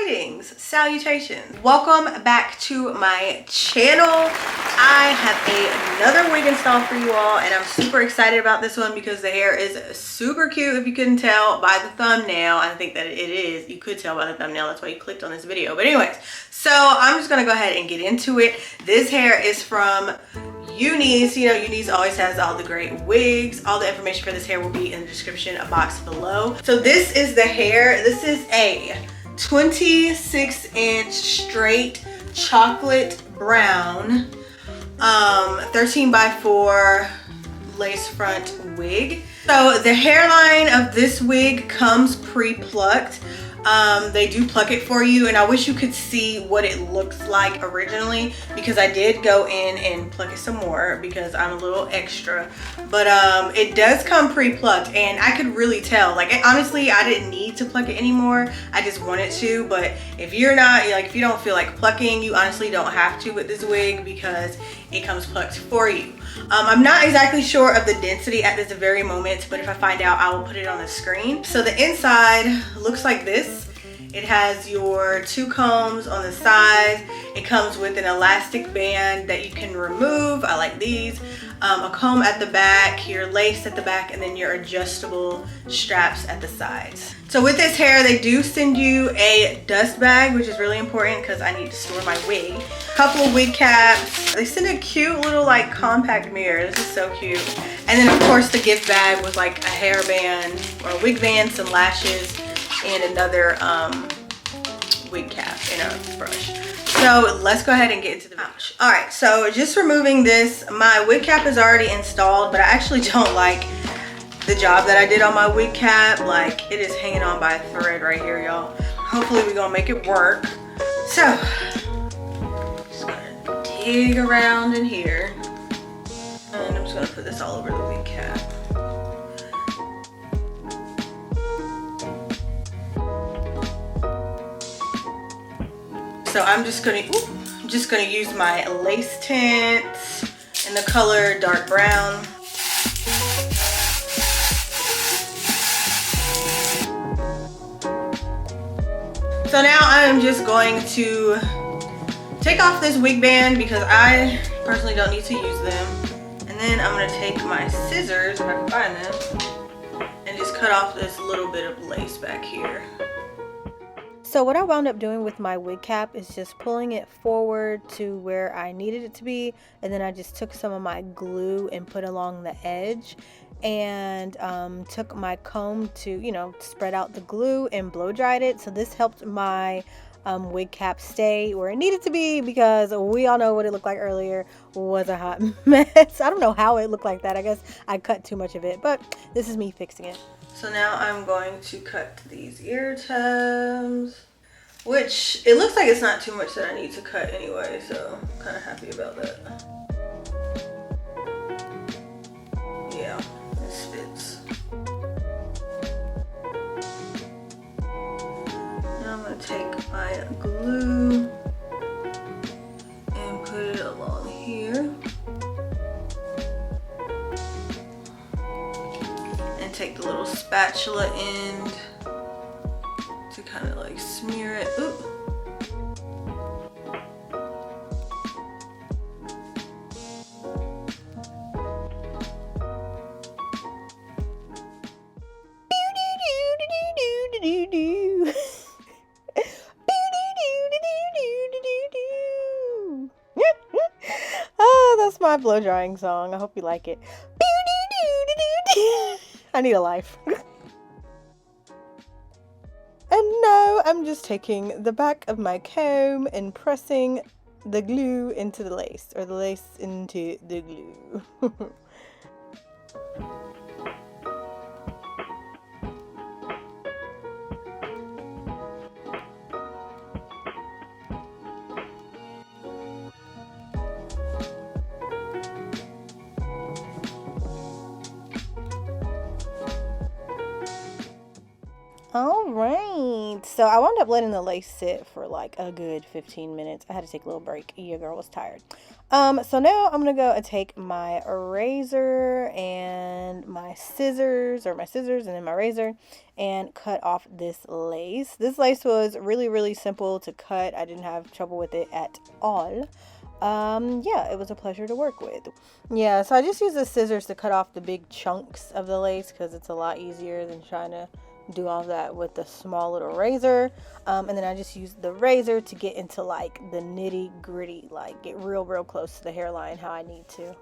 Greetings, salutations, welcome back to my channel. I have another wig install for you all, and I'm super excited about this one because the hair is super cute. If you couldn't tell by the thumbnail, I think that it is. You could tell by the thumbnail, that's why you clicked on this video. But anyways, so I'm just gonna go ahead and get into it. This hair is from UNice. You know, UNice always has all the great wigs. All the information for this hair will be in the description box below. So this is the hair. This is a 26-inch straight chocolate brown 13x4 lace front wig. So the hairline of this wig comes pre-plucked. They do pluck it for you, and I wish you could see what it looks like originally, because I did go in and pluck it some more because I'm a little extra. But it does come pre-plucked, and I could really tell. Like, honestly, I didn't need to pluck it anymore. I just wanted to. But if you're not, like, if you don't feel like plucking, you honestly don't have to with this wig because it comes plucked for you. I'm not exactly sure of the density at this very moment, but if I find out, I will put it on the screen. So the inside looks like this. It has your two combs on the sides. It comes with an elastic band that you can remove. I like these. A comb at the back, your lace at the back, and then your adjustable straps at the sides. So with this hair, they do send you a dust bag, which is really important because I need to store my wig. A couple of wig caps. They send a cute little like compact mirror. This is so cute. And then of course the gift bag with like a hair band or a wig band, some lashes, and another wig cap and a brush. So let's go ahead and get into the pouch. All right, so just removing this. My wig cap is already installed, but I actually don't like the job that I did on my wig cap. Like, it is hanging on by a thread right here, y'all. Hopefully we're gonna make it work. So just gonna dig around in here, and I'm just gonna put this all over the wig cap. So I'm just gonna use my lace tint in the color dark brown. So now I'm just going to take off this wig band because I personally don't need to use them. And then I'm gonna take my scissors, if I can find them, and just cut off this little bit of lace back here. So what I wound up doing with my wig cap is just pulling it forward to where I needed it to be, and then I just took some of my glue and put along the edge, and took my comb to, you know, spread out the glue and blow dried it. So this helped my wig cap stay where it needed to be, because we all know what it looked like earlier was a hot mess. I don't know how it looked like that. I guess I cut too much of it, but this is me fixing it. So now I'm going to cut these ear tabs, which it looks like it's not too much that I need to cut anyway, so I'm kind of happy about that. Yeah, this fits. Now I'm going to take my glue and put it along here. Take the little spatula end to kind of like smear it. Ooh. Oh, that's my blow drying song. I hope you like it. I need a life. And now I'm just taking the back of my comb and pressing the glue into the lace, or the lace into the glue. All right, right, so I wound up letting the lace sit for like a good 15 minutes. I had to take a little break. Your girl was tired. So now I'm gonna go and take my razor and my scissors, and then my razor, and cut off this lace. This lace was really, really simple to cut. I didn't have trouble with it at all. Yeah, it was a pleasure to work with. Yeah, so I just use the scissors to cut off the big chunks of the lace because it's a lot easier than trying to do all that with the small little razor. And then I just use the razor to get into like the nitty gritty, like get real close to the hairline how I need to.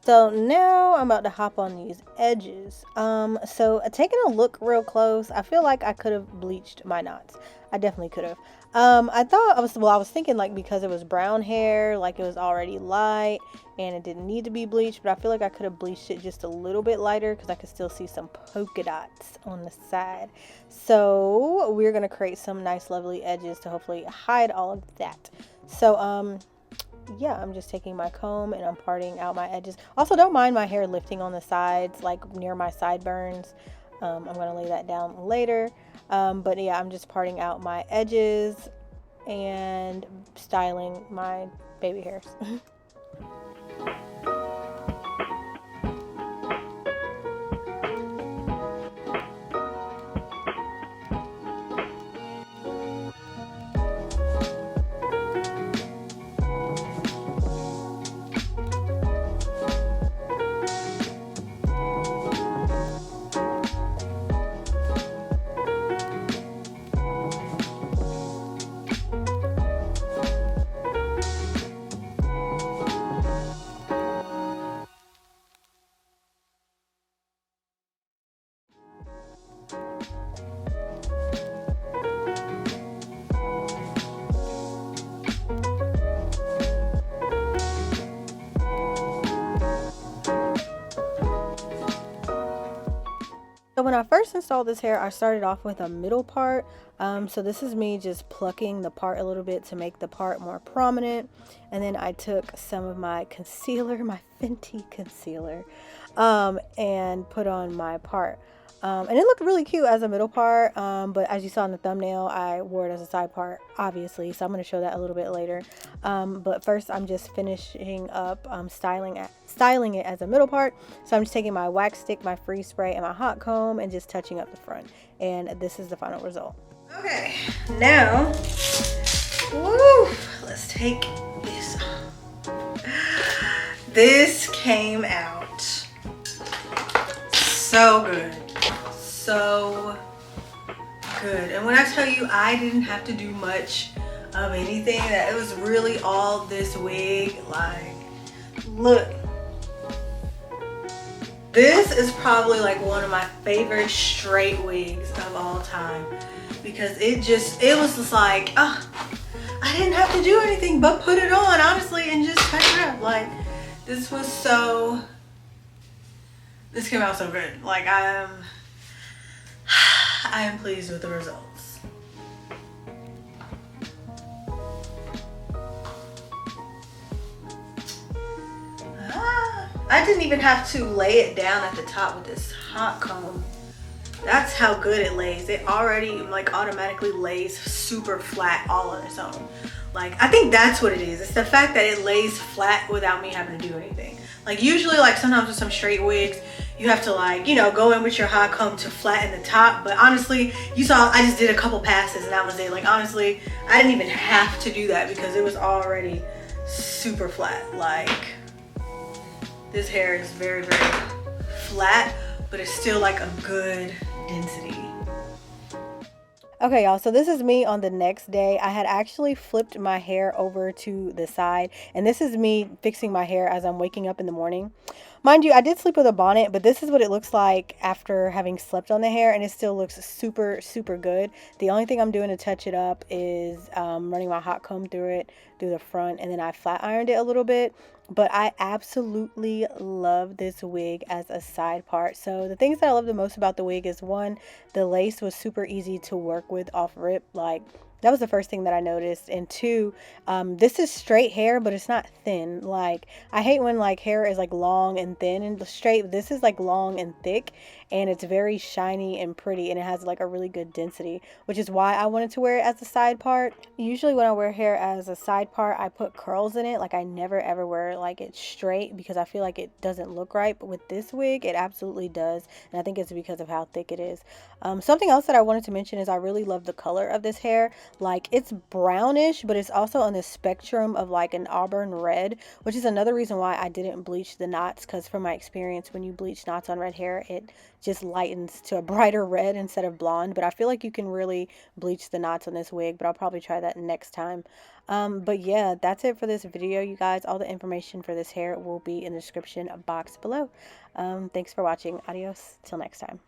So now I'm about to hop on these edges. So taking a look real close, I feel like I could have bleached my knots. I definitely could have. I was thinking like because it was brown hair, like it was already light and it didn't need to be bleached, but I feel like I could have bleached it just a little bit lighter because I could still see some polka dots on the side. So we're gonna create some nice lovely edges to hopefully hide all of that. So yeah, I'm just taking my comb and I'm parting out my edges. Also, don't mind my hair lifting on the sides, like near my sideburns. I'm going to lay that down later. But yeah, I'm just parting out my edges and styling my baby hairs. So when I first installed this hair, I started off with a middle part. So this is me just plucking the part a little bit to make the part more prominent. And then I took some of my concealer, my Fenty concealer, and put on my part. And it looked really cute as a middle part, but as you saw in the thumbnail, I wore it as a side part, obviously, so I'm going to show that a little bit later. But first, I'm just finishing up styling it as a middle part. So I'm just taking my wax stick, my freeze spray, and my hot comb, and just touching up the front. And this is the final result. Okay, now, woo, let's take this off. This came out so good. So good. And when I tell you I didn't have to do much of anything, that it was really all this wig. Like, look, this is probably like one of my favorite straight wigs of all time, because it was just like, oh, I didn't have to do anything but put it on, honestly, and just touch it up. Like, this came out so good. Like, I am pleased with the results. I didn't even have to lay it down at the top with this hot comb. That's how good it lays. It already like automatically lays super flat all on its own. Like, I think that's what it is. It's the fact that it lays flat without me having to do anything. Like, usually, like, sometimes with some straight wigs, you have to, like, you know, go in with your hot comb to flatten the top. But honestly, you saw I just did a couple passes and that was it. Like, honestly, I didn't even have to do that because it was already super flat. Like, this hair is very, very flat, but it's still like a good density. Okay, y'all, so this is me on the next day. I had actually flipped my hair over to the side, and this is me fixing my hair as I'm waking up in the morning. Mind you, I did sleep with a bonnet, but this is what it looks like after having slept on the hair, and it still looks super, super good. The only thing I'm doing to touch it up is running my hot comb through the front, and then I flat ironed it a little bit. But I absolutely love this wig as a side part. So the things that I love the most about the wig is, one, the lace was super easy to work with off rip. Like, That was the first thing that I noticed. And two, this is straight hair, but it's not thin. Like, I hate when like hair is like long and thin and straight. This is like long and thick, and it's very shiny and pretty, and it has like a really good density, which is why I wanted to wear it as a side part. Usually when I wear hair as a side part, I put curls in it. Like, I never ever wear like it straight because I feel like it doesn't look right. But with this wig, it absolutely does, and I think it's because of how thick it is. Something else that I wanted to mention is I really love the color of this hair. Like, it's brownish, but it's also on the spectrum of like an auburn red, which is another reason why I didn't bleach the knots, because from my experience, when you bleach knots on red hair, it just lightens to a brighter red instead of blonde. But I feel like you can really bleach the knots on this wig, but I'll probably try that next time. But yeah, that's it for this video, you guys. All the information for this hair will be in the description box below. Thanks for watching. Adios till next time.